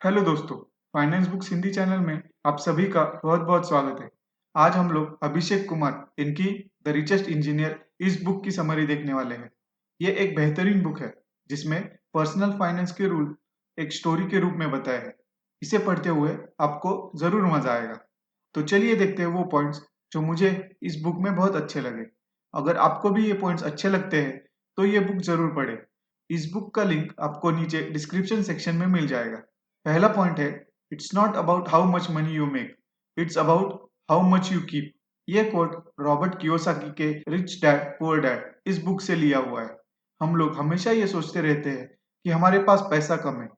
Hello दोस्तों, finance books Hindi channel में आप सभी का बहुत बहुत स्वागत है। आज हम लोग अभिषेक कुमार इनकी द रिचेस्ट इंजीनियर इस बुक की समरी देखने वाले हैं। ये एक बेहतरीन बुक है जिसमें पर्सनल फाइनेंस के रूल एक स्टोरी के रूप में बताए हैं। इसे पढ़ते हुए आपको जरूर मजा आएगा। तो चलिए देखते हैं वो पॉइंट्स जो मुझे इस बुक में बहुत अच्छे लगे। अगर आपको भी ये पॉइंट्स अच्छे लगते हैं तो ये बुक जरूर पढ़ें। इस बुक का लिंक आपको नीचे डिस्क्रिप्शन सेक्शन में मिल जाएगा। पहला पॉइंट है, it's not about how much money you make, it's about how much you keep. ये कोट रॉबर्ट कियोसाकी के रिच डैड पुअर डैड इस बुक से लिया हुआ है। हम लोग हमेशा ये सोचते रहते हैं कि हमारे पास पैसा कम है।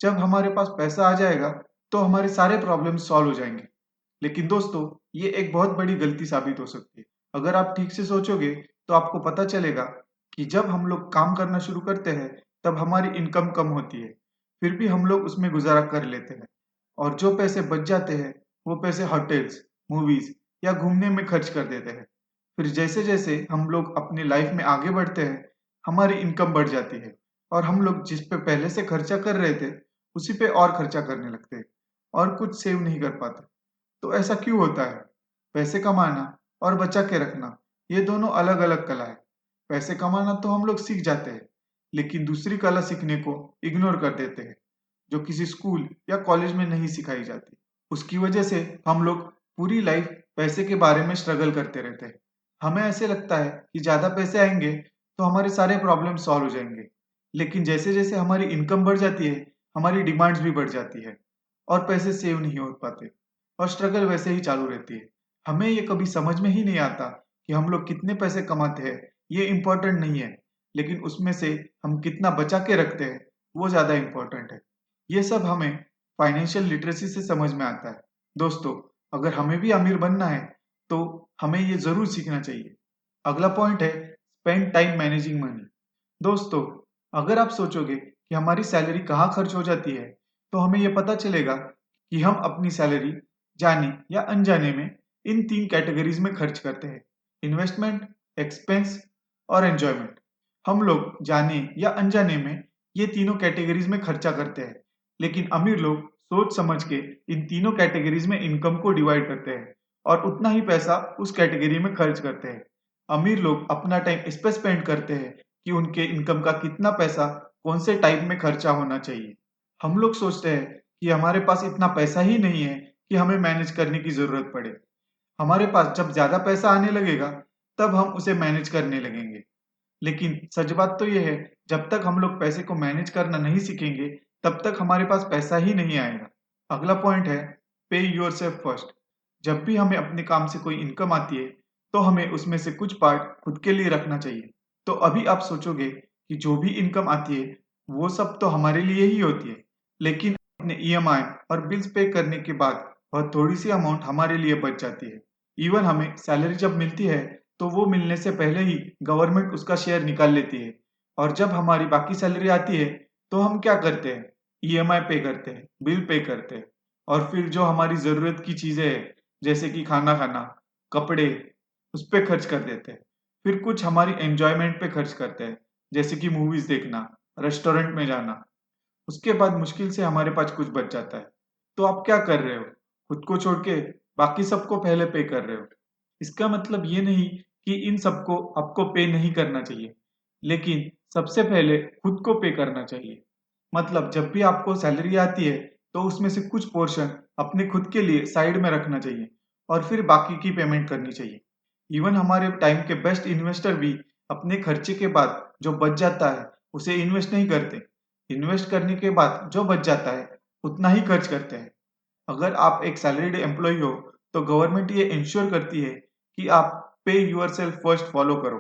जब हमारे पास पैसा आ जाएगा तो हमारे सारे प्रॉब्लम सॉल्व हो जाएंगे। लेकिन दोस्तों, ये एक बहुत बड़ी गलती साबित हो सकती है। अगर आप ठीक से सोचोगे तो आपको पता चलेगा कि जब हम लोग काम करना शुरू करते हैं तब हमारी इनकम कम होती है, फिर भी हम लोग उसमें गुजारा कर लेते हैं। और जो पैसे बच जाते हैं वो पैसे होटल्स, मूवीज या घूमने में खर्च कर देते हैं। फिर जैसे जैसे हम लोग अपनी लाइफ में आगे बढ़ते हैं, हमारी इनकम बढ़ जाती है और हम लोग जिस पे पहले से खर्चा कर रहे थे उसी पे और खर्चा करने लगते हैं और कुछ सेव नहीं कर पाते। तो ऐसा क्यों होता है? पैसे कमाना और बचा के रखना, ये दोनों अलग अलग कला है। पैसे कमाना तो हम लोग सीख जाते हैं, लेकिन दूसरी कला सीखने को इग्नोर कर देते हैं जो किसी स्कूल या कॉलेज में नहीं सिखाई जाती। उसकी वजह से हम लोग पूरी लाइफ पैसे के बारे में स्ट्रगल करते रहते हैं। हमें ऐसे लगता है कि ज़्यादा पैसे आएंगे तो हमारे सारे प्रॉब्लम सॉल्व हो जाएंगे। लेकिन जैसे जैसे हमारी इनकम बढ़ जाती है, हमारी डिमांड्स भी बढ़ जाती है और पैसे सेव नहीं हो पाते और स्ट्रगल वैसे ही चालू रहती है। हमें ये कभी समझ में ही नहीं आता कि हम लोग कितने पैसे कमाते हैं, ये इम्पोर्टेंट नहीं है, लेकिन उसमें से हम कितना बचा के रखते हैं वो ज़्यादा इम्पोर्टेंट है। ये सब हमें फाइनेंशियल लिटरेसी से समझ में आता है। दोस्तों, अगर हमें भी अमीर बनना है तो हमें ये ज़रूर सीखना चाहिए। अगला पॉइंट है, स्पेंड टाइम मैनेजिंग मनी। दोस्तों, अगर आप सोचोगे कि हमारी सैलरी कहाँ खर्च हो जाती है तो हमें ये पता चलेगा कि हम अपनी सैलरी जाने या अनजाने में इन 3 कैटेगरीज में खर्च करते हैं: इन्वेस्टमेंट, एक्सपेंस और एंजॉयमेंट। हम लोग जाने या अनजाने में ये तीनों कैटेगरीज में खर्चा करते हैं, लेकिन अमीर लोग सोच समझ के इन तीनों कैटेगरीज में इनकम को डिवाइड करते हैं और उतना ही पैसा उस कैटेगरी में खर्च करते हैं। अमीर लोग अपना टाइम इस पर स्पेंड करते हैं कि उनके इनकम का कितना पैसा कौन से टाइप में खर्चा होना चाहिए। हम लोग सोचते हैं कि हमारे पास इतना पैसा ही नहीं है कि हमें मैनेज करने की ज़रूरत पड़े। हमारे पास जब ज़्यादा पैसा आने लगेगा तब हम उसे मैनेज करने लगेंगे। लेकिन सच बात तो ये है, जब तक हम लोग पैसे को मैनेज करना नहीं सीखेंगे तब तक हमारे पास पैसा ही नहीं आएगा। अगला पॉइंट है, पे योरसेल्फ फर्स्ट। जब भी हमें अपने काम से कोई इनकम आती है तो हमें उसमें से कुछ पार्ट खुद के लिए रखना चाहिए। तो अभी आप सोचोगे कि जो भी इनकम आती है वो सब तो हमारे लिए ही होती है, लेकिन अपने ईएमआई और बिल्स पे करने के बाद बहुत थोड़ी सी अमाउंट हमारे लिए बच जाती है। इवन हमें सैलरी जब मिलती है तो वो मिलने से पहले ही गवर्नमेंट उसका शेयर निकाल लेती है और जब हमारी बाकी सैलरी आती है तो हम क्या करते हैं? ईएमआई पे करते हैं, बिल पे करते हैं और फिर जो हमारी ज़रूरत की चीज़ें हैं जैसे कि खाना खाना, कपड़े, उस पे खर्च कर देते हैं। फिर कुछ हमारी एन्जॉयमेंट पे खर्च करते हैं जैसे कि मूवीज़ देखना, रेस्टोरेंट में जाना। उसके बाद मुश्किल से हमारे पास कुछ बच जाता है। तो आप क्या कर रहे हो? खुद को छोड़ के बाकी सबको पहले पे कर रहे हो। इसका मतलब ये नहीं कि इन सबको आपको पे नहीं करना चाहिए, लेकिन सबसे पहले खुद को पे करना चाहिए। मतलब जब भी आपको सैलरी आती है तो उसमें से कुछ पोर्शन अपने खुद के लिए साइड में रखना चाहिए और फिर बाकी की पेमेंट करनी चाहिए। इवन हमारे टाइम के बेस्ट इन्वेस्टर भी अपने खर्चे के बाद जो बच जाता है उसे इन्वेस्ट नहीं करते। इन्वेस्ट करने के बाद जो बच जाता है उतना ही खर्च करते हैं। अगर आप एक सैलरीड एम्प्लॉय हो तो गवर्नमेंट ये इंश्योर करती है कि आप पे योरसेल्फ फर्स्ट फॉलो करो।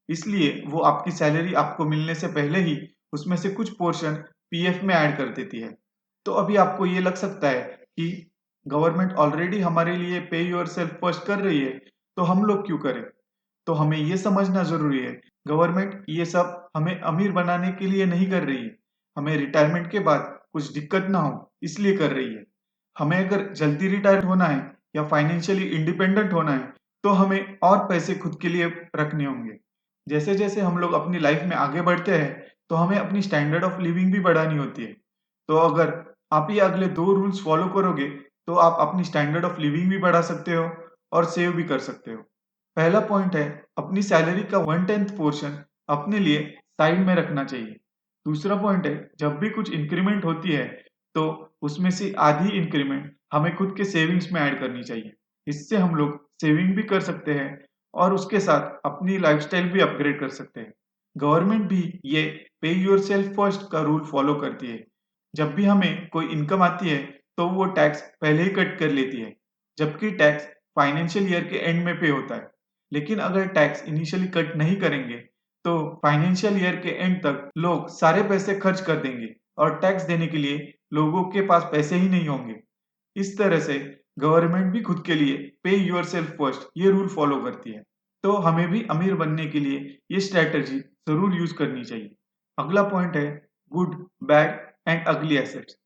इसलिए वो आपकी सैलरी आपको मिलने से पहले ही उसमें से कुछ पोर्शन पीएफ में ऐड कर देती है। तो अभी आपको ये लग सकता है कि गवर्नमेंट ऑलरेडी हमारे लिए पे योरसेल्फ फर्स्ट कर रही है तो हम लोग क्यों करें? तो हमें ये समझना ज़रूरी है, गवर्नमेंट ये सब हमें अमीर बनाने के लिए नहीं कर रही है। हमें रिटायरमेंट के बाद कुछ दिक्कत ना हो इसलिए कर रही है। हमें अगर जल्दी रिटायर होना है या फाइनेंशियली इंडिपेंडेंट होना है तो हमें और पैसे खुद के लिए रखने होंगे। जैसे जैसे हम लोग अपनी लाइफ में आगे बढ़ते हैं तो हमें अपनी स्टैंडर्ड ऑफ लिविंग भी बढ़ानी होती है। तो अगर आप ये अगले 2 रूल्स फॉलो करोगे तो आप अपनी स्टैंडर्ड ऑफ लिविंग भी बढ़ा सकते हो और सेव भी कर सकते हो। पहला पॉइंट है, अपनी सैलरी का 1/10 पोर्शन अपने लिए साइड में रखना चाहिए। दूसरा पॉइंट है, जब भी कुछ इंक्रीमेंट होती है तो उसमें से आधी इंक्रीमेंट हमें खुद के सेविंग्स में ऐड करनी चाहिए। इससे हम लोग सेविंग भी कर सकते हैं और उसके साथ अपनी लाइफस्टाइल भी अपग्रेड कर सकते हैं। गवर्नमेंट भी ये पे योरसेल्फ फर्स्ट का रूल फॉलो करती है। जब भी हमें कोई इनकम आती है तो वो टैक्स पहले ही कट कर लेती है, जबकि टैक्स फाइनेंशियल ईयर के एंड में पे होता है। लेकिन अगर टैक्स इनिशियली कट नहीं करेंगे तो फाइनेंशियल ईयर के एंड तक लोग सारे पैसे खर्च कर देंगे और टैक्स देने के लिए लोगों के पास पैसे ही नहीं होंगे। इस तरह से गवर्नमेंट भी खुद के लिए पे योरसेल्फ फर्स्ट ये रूल फॉलो करती है। तो हमें भी अमीर बनने के लिए ये स्ट्रैटेजी जरूर यूज करनी चाहिए। अगला पॉइंट है, गुड, बैड एंड अगली एसेट्स।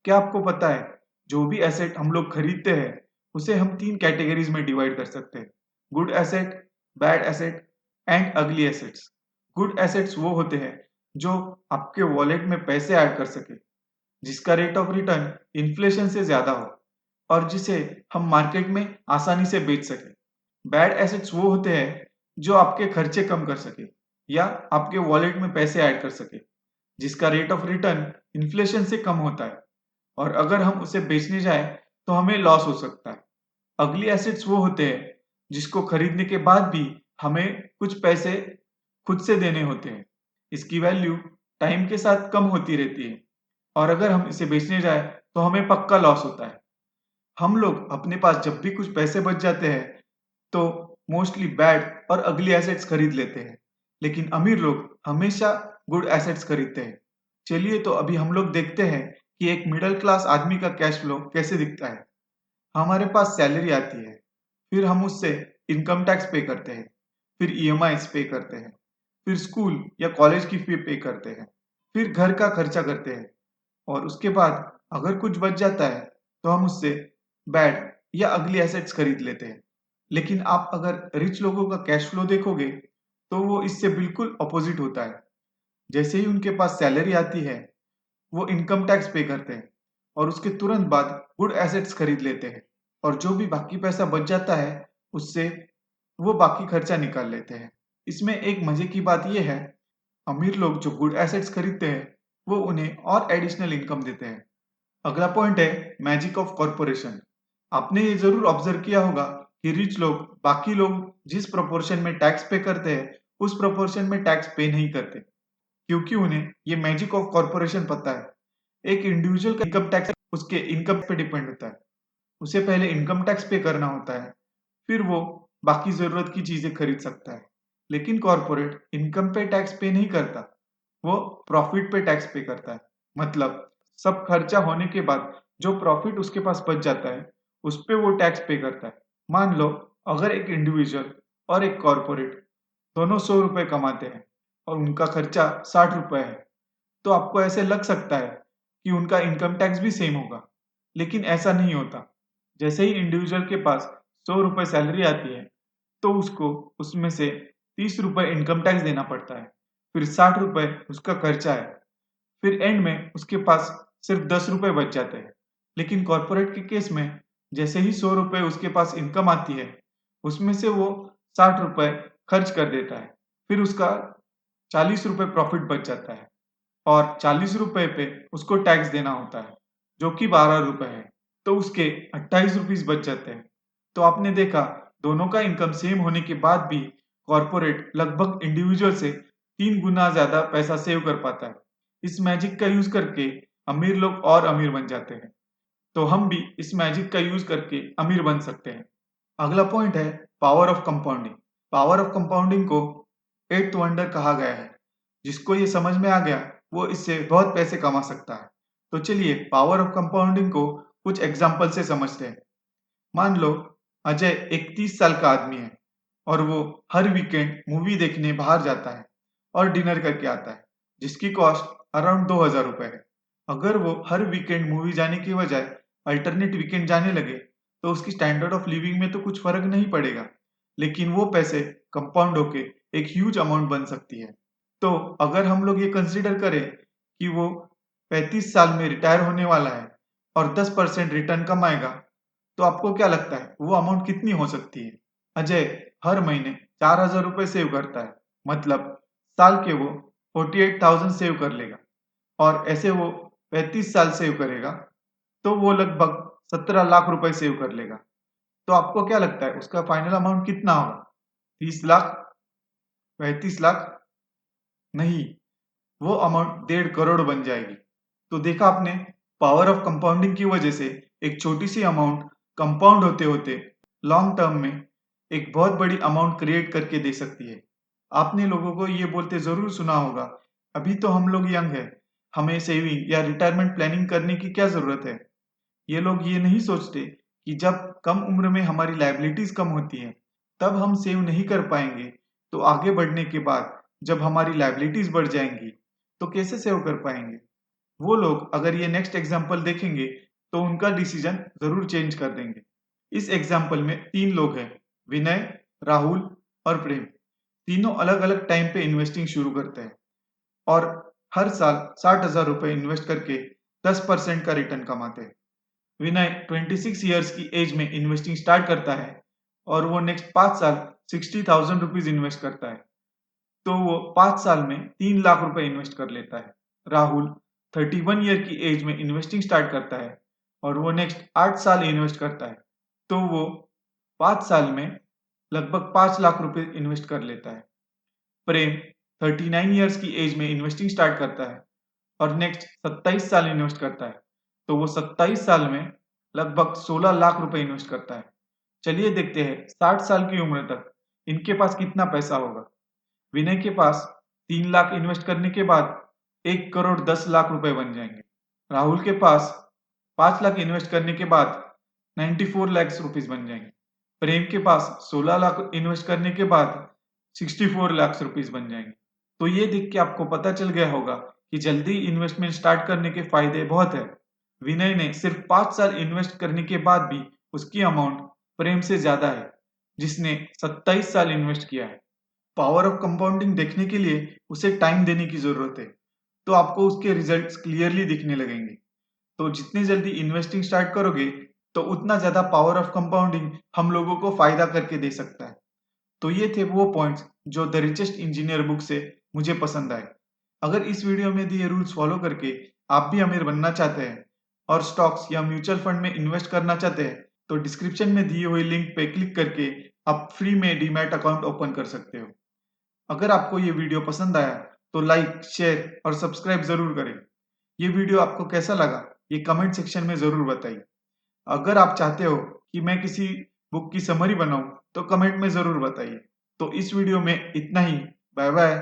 क्या आपको पता है, जो भी एसेट हम लोग खरीदते हैं उसे हम 3 कैटेगरीज में डिवाइड कर सकते हैं, good asset, bad asset and अगली एसेट्स। गुड एसेट्स वो होते हैं जो आपके वॉलेट में पैसे ऐड कर सके, जिसका रेट ऑफ रिटर्न इन्फ्लेशन से ज्यादा हो और जिसे हम मार्केट में आसानी से बेच सके। बैड एसेट्स वो होते हैं जो आपके खर्चे कम कर सके या आपके वॉलेट में पैसे ऐड कर सके, जिसका रेट ऑफ रिटर्न इन्फ्लेशन से कम होता है और अगर हम उसे बेचने जाए तो हमें लॉस हो सकता है। अगली एसेट्स वो होते हैं जिसको खरीदने के बाद भी हमें कुछ पैसे खुद से देने होते हैं। इसकी वैल्यू टाइम के साथ कम होती रहती है और अगर हम इसे बेचने जाए तो हमें पक्का लॉस होता है। हम लोग अपने पास जब भी कुछ पैसे बच जाते हैं तो मोस्टली बैड और अगली एसेट्स खरीद लेते हैं, लेकिन अमीर लोग हमेशा गुड एसेट्स खरीदते हैं। चलिए तो अभी हम लोग देखते हैं कि एक मिडिल क्लास आदमी का कैश फ्लो कैसे दिखता है। हमारे पास सैलरी आती है, फिर हम उससे इनकम टैक्स पे करते हैं, फिर ईएमआईस पे करते हैं, फिर स्कूल या कॉलेज की फी पे करते हैं, फिर घर का खर्चा करते हैं और उसके बाद अगर कुछ बच जाता है तो हम उससे बैड या अगली एसेट्स खरीद लेते हैं। लेकिन आप अगर रिच लोगों का कैश फ्लो देखोगे तो वो इससे बिल्कुल अपोजिट होता है। जैसे ही उनके पास सैलरी आती है वो इनकम टैक्स पे करते हैं और उसके तुरंत बाद गुड एसेट्स खरीद लेते हैं और जो भी बाकी पैसा बच जाता है उससे वो बाकी खर्चा निकाल लेते हैं। इसमें एक मजे की बात यह है, अमीर लोग जो गुड एसेट्स खरीदते हैं वो उन्हें और एडिशनल इनकम देते हैं। अगला पॉइंट है, मैजिक ऑफ कॉर्पोरेशन। आपने ये जरूर ऑब्जर्व किया होगा कि रिच लोग बाकी लोग जिस प्रोपोर्शन में टैक्स पे करते हैं उस प्रोपोर्शन में टैक्स पे नहीं करते, क्योंकि उन्हें ये मैजिक ऑफ कॉर्पोरेशन पता है। एक इंडिविजुअल का इनकम टैक्स उसके इनकम पे डिपेंड होता है। उसे पहले इनकम टैक्स पे करना होता है, फिर वो बाकी जरूरत की चीजें खरीद सकता है। लेकिन कॉर्पोरेट इनकम पे टैक्स पे नहीं करता, वो प्रॉफिट पे टैक्स पे करता है। मतलब सब खर्चा होने के बाद जो प्रॉफिट उसके पास बच जाता है उस पे वो टैक्स पे करता है। मान लो अगर एक इंडिविजुअल और एक कॉर्पोरेट दोनों 100 रुपए कमाते हैं और उनका खर्चा 60 रुपए है, तो आपको ऐसे लग सकता है कि उनका इनकम टैक्स भी सेम होगा, लेकिन ऐसा नहीं होता। जैसे ही इंडिविजुअल के पास 100 रुपए सैलरी आती है तो उसको उसमें से 30 रुपए इनकम टैक्स देना पड़ता है, फिर 60 रुपए उसका खर्चा है, फिर एंड में उसके पास सिर्फ 10 रुपए बच जाते हैं। लेकिन कॉर्पोरेट के केस में जैसे ही 100 रुपए उसके पास इनकम आती है उसमें से वो 60 रुपए खर्च कर देता है, फिर उसका 40 रुपए प्रॉफिट बच जाता है और 40 रुपए पे उसको टैक्स देना होता है जो कि 12 रुपए है, तो उसके 28 रुपीज बच जाते हैं। तो आपने देखा, दोनों का इनकम सेम होने के बाद भी कॉर्पोरेट लगभग इंडिविजुअल से 3 गुना ज्यादा पैसा सेव कर पाता है। इस मैजिक का यूज करके अमीर लोग और अमीर बन जाते हैं, तो हम भी इस मैजिक का यूज करके अमीर बन सकते हैं। अगला पॉइंट है, power of compounding. Power of compounding को एट्थ वंडर कहा गया है। जिसको ये समझ में आ गया वो इससे बहुत पैसे कमा सकता है। तो चलिए पावर ऑफ कंपाउंडिंग को कुछ एग्जाम्पल से समझते हैं। मान लो अजय एक 30 साल का आदमी है और वो हर वीकेंड मूवी देखने बाहर जाता है और डिनर करके आता है, जिसकी कॉस्ट अराउंड 2000 रुपए है। अगर वो हर वीकेंड मूवी जाने की बजाय अल्टरनेट वीकेंड जाने लगे तो उसकी स्टैंडर्ड ऑफ लिविंग में तो कुछ फर्क नहीं पड़ेगा, लेकिन वो पैसे कंपाउंड होके एक ह्यूज अमाउंट बन सकती है। तो अगर हम लोग ये कंसिडर करें कि वो 35 साल में रिटायर होने वाला है और 10% रिटर्न कमाएगा, तो आपको क्या लगता है वो अमाउंट कितनी हो सकती है? अजय हर महीने 4,000 रुपये सेव करता है, मतलब साल के वो 48,000 सेव कर लेगा। और ऐसे वो 35 साल सेव करेगा तो वो लगभग 17 लाख रुपए सेव कर लेगा। तो आपको क्या लगता है उसका फाइनल अमाउंट कितना होगा? 30 लाख? 35 लाख? नहीं, वो अमाउंट 1.5 करोड़ बन जाएगी। तो देखा आपने, पावर ऑफ कंपाउंडिंग की वजह से एक छोटी सी अमाउंट कंपाउंड होते होते लॉन्ग टर्म में एक बहुत बड़ी अमाउंट क्रिएट करके दे सकती है। आपने लोगों को ये बोलते जरूर सुना होगा, अभी तो हम लोग यंग है, हमें सेविंग या रिटायरमेंट प्लानिंग करने की क्या जरूरत है। ये लोग ये नहीं सोचते कि जब कम उम्र में हमारी लायबिलिटीज कम होती है तब हम सेव नहीं कर पाएंगे, तो आगे बढ़ने के बाद जब हमारी लायबिलिटीज बढ़ जाएंगी तो कैसे सेव कर पाएंगे। वो लोग अगर ये नेक्स्ट एग्जाम्पल देखेंगे तो उनका डिसीजन जरूर चेंज कर देंगे। इस एग्जाम्पल में 3 लोग हैं, विनय, राहुल और प्रेम। तीनों अलग अलग टाइम पे इन्वेस्टिंग शुरू करते हैं और हर साल 60,000 रुपए इन्वेस्ट करके 10% का रिटर्न कमाते हैं। विनय 26 ईयर्स की एज में इन्वेस्टिंग स्टार्ट करता है और वो नेक्स्ट 5 साल 60,000 रुपीज इन्वेस्ट करता है, तो वो 5 साल में 3 लाख रुपए इन्वेस्ट कर लेता है। राहुल 31 ईयर की एज में इन्वेस्टिंग स्टार्ट करता है और वो नेक्स्ट 8 साल इन्वेस्ट करता है, तो वो 5 साल में लगभग 5 लाख रुपए इन्वेस्ट कर लेता है। प्रेम 39 ईयर्स की एज में इन्वेस्टिंग स्टार्ट करता है और नेक्स्ट 27 साल इन्वेस्ट करता है, तो वो 27 साल में लगभग 16 लाख रुपए इन्वेस्ट करता है। चलिए देखते हैं 60 साल की उम्र तक इनके पास कितना पैसा होगा। विनय के पास 3 लाख इन्वेस्ट करने के बाद 1 करोड़ 10 लाख रुपए बन जाएंगे। राहुल के पास 5 लाख इन्वेस्ट करने के बाद 94 लाख रुपीज बन जाएंगे। प्रेम के पास 16 लाख इन्वेस्ट करने के बाद 64 लाख रुपीज बन जाएंगे। तो ये देख के आपको पता चल गया होगा कि जल्दी इन्वेस्टमेंट स्टार्ट करने के फायदे बहुत है। विनय ने सिर्फ 5 साल इन्वेस्ट करने के बाद भी उसकी अमाउंट प्रेम से ज्यादा है, जिसने 27 साल इन्वेस्ट किया है। पावर ऑफ कंपाउंडिंग देखने के लिए उसे टाइम देने की जरूरत है, तो आपको उसके रिजल्ट्स क्लियरली दिखने लगेंगे। तो जितनी जल्दी इन्वेस्टिंग स्टार्ट करोगे तो उतना ज्यादा पावर ऑफ कंपाउंडिंग हम लोगों को फायदा करके दे सकता है। तो ये थे वो पॉइंट्स जो द रिचेस्ट इंजीनियर बुक से मुझे पसंद आए। अगर इस वीडियो में दिए रूल्स फॉलो करके आप भी अमीर बनना चाहते हैं और स्टॉक्स या म्यूचुअल फंड में इन्वेस्ट करना चाहते हैं, तो डिस्क्रिप्शन में दिए हुए लिंक पे क्लिक करके आप फ्री में डीमैट अकाउंट ओपन कर सकते हो। अगर आपको ये वीडियो पसंद आया तो लाइक, शेयर और सब्सक्राइब जरूर करें। ये वीडियो आपको कैसा लगा ये कमेंट सेक्शन में जरूर बताइए। अगर आप चाहते हो कि मैं किसी बुक की समरी बनाऊं तो कमेंट में जरूर बताइए। तो इस वीडियो में इतना ही। Bye bye.